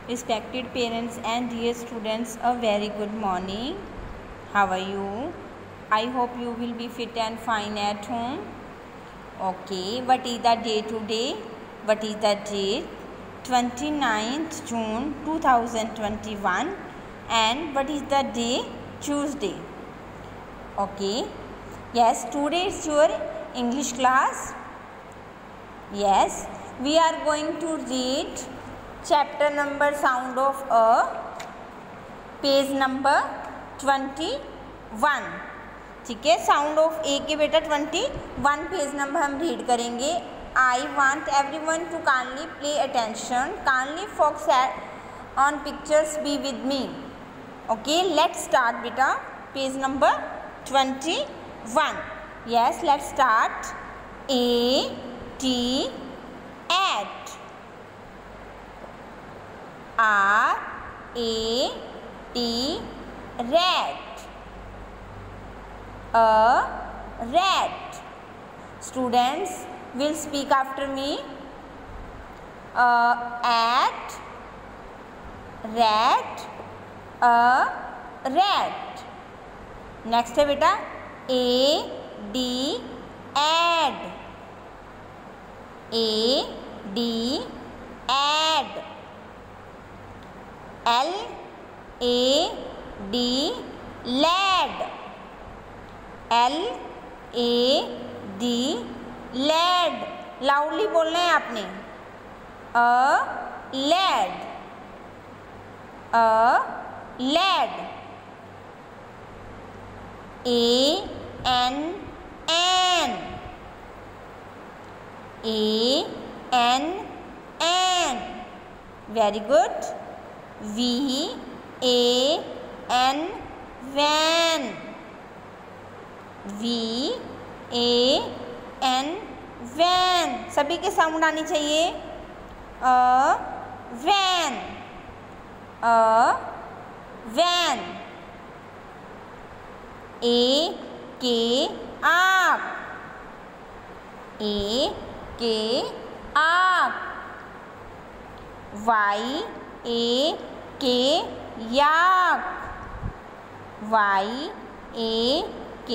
Respected parents and dear students, a very good morning. How are you? I hope you will be fit and fine at home. Okay, what is the day today? What is the date? 29th June 2021. And what is the day? Tuesday. Okay. Yes, today is your English class. Yes, we are going to read chapter number Sound of A, page number 21. ठीक है, sound of ए के बेटा 21 page number हम read करेंगे. I want everyone to kindly play attention, kindly focus on pictures, be with me. Okay, let's start बेटा. Page number 21. Yes, let's start. A T at, R A T, rat, a rat. Students will speak after me. At, rat, a rat. Next है बेटा A D, add, A D, add. L A D, lad, L A D, lad. Loudly बोलना है आपने. A lad, a lad. A N, an, A N, an. Very good. V A N, van, V A N, van. सभी के sound आनी चाहिए. van, van. A K, ark, A K, ark. Y A K, yak, Y A K,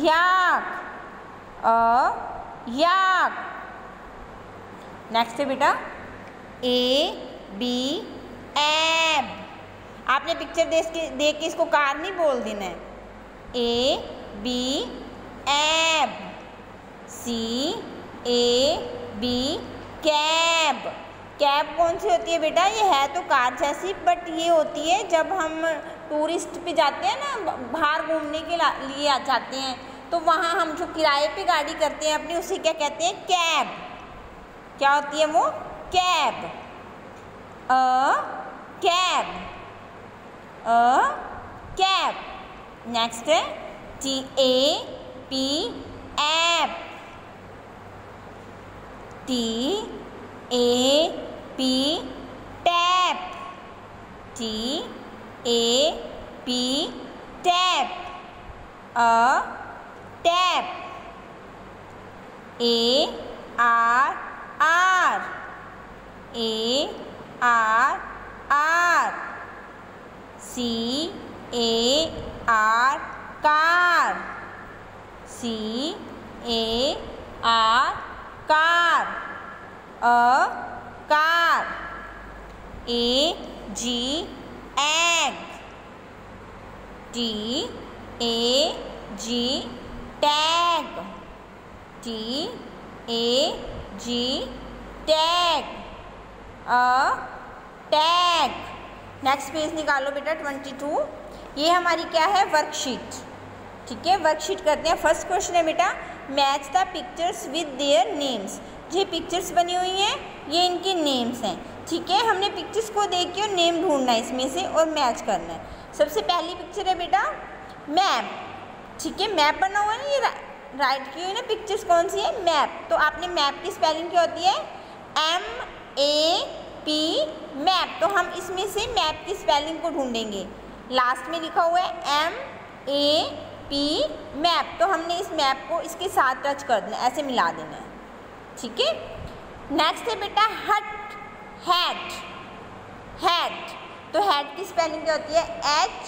yak, yak. Next है बेटा A B, ab. आपने picture देख के इसको कार नहीं बोल देना है. A B, ab. C A B, cab. Cab कौन सी होती है बेटा? ये है तो कार जैसी, बट ये होती है जब हम टूरिस्ट पे जाते हैं ना, बाहर घूमने के लिए जाते हैं, तो वहाँ हम जो किराए पे गाड़ी करते हैं अपनी, उसे क्या कहते हैं? कैब. क्या होती है वो? कैब. Cab, cab. नेक्स्ट है T A P, app, T A P, tap, T A P, tap, tap. A R R, A R R. C A R, car, C A R, car, car. A G, egg, T A G, tag, T A G, tag, tag. Next page निकालो बेटा 22. ये हमारी क्या है? Worksheet. ठीक है, worksheet करते हैं. फर्स्ट क्वेश्चन है बेटा, match the pictures with their names. ये पिक्चर्स बनी हुई हैं, ये इनके नेम्स हैं. ठीक है, हमने पिक्चर्स को देख के नेम ढूंढना है इसमें से और मैच करना है. सबसे पहली पिक्चर है बेटा मैप. ठीक है, मैप बना हुआ है ना, ये राइट की हुई ना. पिक्चर्स कौन सी है? मैप. तो आपने मैप की स्पेलिंग क्या होती है? MAP, map. तो हम इसमें से मैप की स्पेलिंग को ढूंढेंगे. लास्ट में लिखा हुआ है MAP, मैप. तो हमने इस मैप को इसके साथ टच कर देना, ऐसे मिला देना है. ठीक है, नेक्स्ट है बेटा हट, हैट. तो हैट की स्पेलिंग क्या होती है? HAT,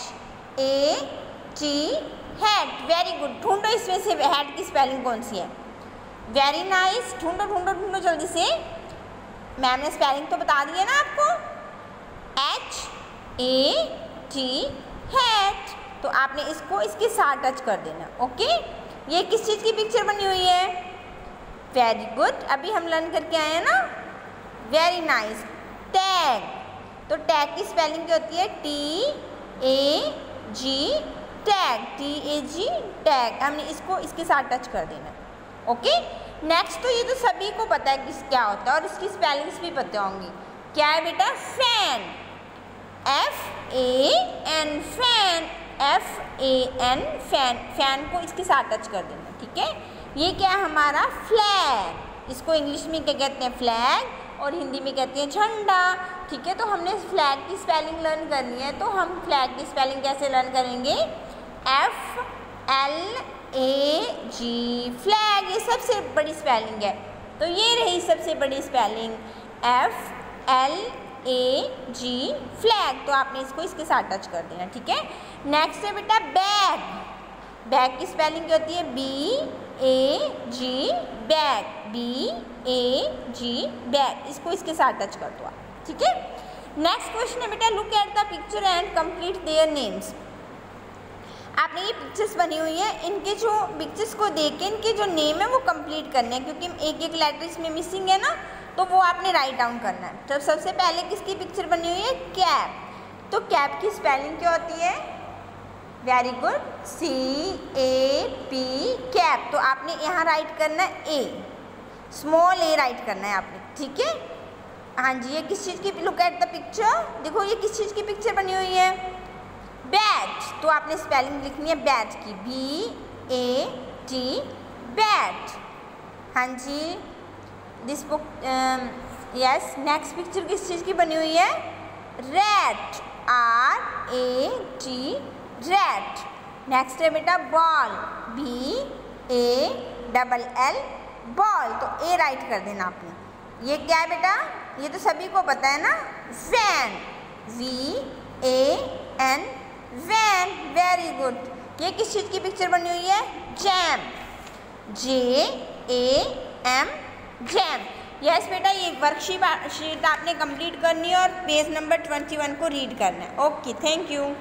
hat. Very good. ढूंढो इसमें से हैट की स्पेलिंग कौन सी है। Very nice. ढूंढो ढूंढो ढूंढो जल्दी से। मैम ने स्पेलिंग तो बता दी है ना आपको, HAT, हैट। तो आपने इसको इसके साथ टच कर देना। ओके, ये किस चीज़ की पिक्चर बनी हुई है? Very good. अभी हम लर्न करके आए हैं ना। Very nice. टैग। तो टैग की स्पेलिंग क्या होती है? TAG, tag. TAG, tag. हमने इसको इसके साथ टच कर देना। ओके, नेक्स्ट तो ये तो सभी को पता है कि क्या होता है और इसकी स्पेलिंग्स भी पता होंगी। क्या है बेटा? Fan. FAN, fan. FAN, fan. Fan को इसके साथ टच कर देना। ठीक है, ये क्या है हमारा? फ्लैग। इसको इंग्लिश में क्या कहते हैं? फ्लैग। और हिंदी में कहते हैं झंडा। ठीक है, तो हमने फ्लैग की स्पेलिंग लर्न करनी है, तो हम फ्लैग की स्पेलिंग कैसे लर्न करेंगे? FLAG, flag. ये सबसे बड़ी स्पेलिंग है, तो ये रही सबसे बड़ी स्पेलिंग FLAG, फ्लैग। तो आपने इसको इसके साथ टच कर देना। ठीक है, नेक्स्ट है बेटा बैग। बैग की स्पेलिंग क्या होती है? BAG, bag. BAG, bag. इसको इसके साथ टच कर दो आप। ठीक है, नेक्स्ट क्वेश्चन है बेटा, look at the picture and complete their names. आपने ये पिक्चर्स बनी हुई है, इनके जो पिक्चर्स को देख के इनके जो नेम है वो कंप्लीट करने हैं, क्योंकि एक एक लेटर इसमें मिसिंग है ना, तो वो आपने राइट डाउन करना है। तो सबसे पहले किसकी पिक्चर बनी हुई है? कैप। तो कैप की स्पेलिंग क्या होती है? Very good, CAP, cap. तो आपने यहाँ राइट करना है A, स्मॉल A राइट करना है आपने। ठीक है, हाँ जी। ये किस चीज़ की? Look at the picture. देखो ये किस चीज़ की पिक्चर बनी हुई है? बैट। तो आपने स्पेलिंग लिखनी है बैट की, BAT, बैट। हाँ जी, this book. Yes, next picture किस चीज़ की बनी हुई है? Rat, RAT, rat. नेक्स्ट है बेटा बॉल, BALL, बॉल। तो A राइट कर देना आपने। ये क्या है बेटा? ये तो सभी को पता है ना, van, VAN, van. Very good. ये किस चीज़ की पिक्चर बनी हुई है? Jam, JAM, jam. यस बेटा, ये वर्कशीट आपने कंप्लीट करनी है और पेज नंबर 21 को रीड करना है। Okay, thank you.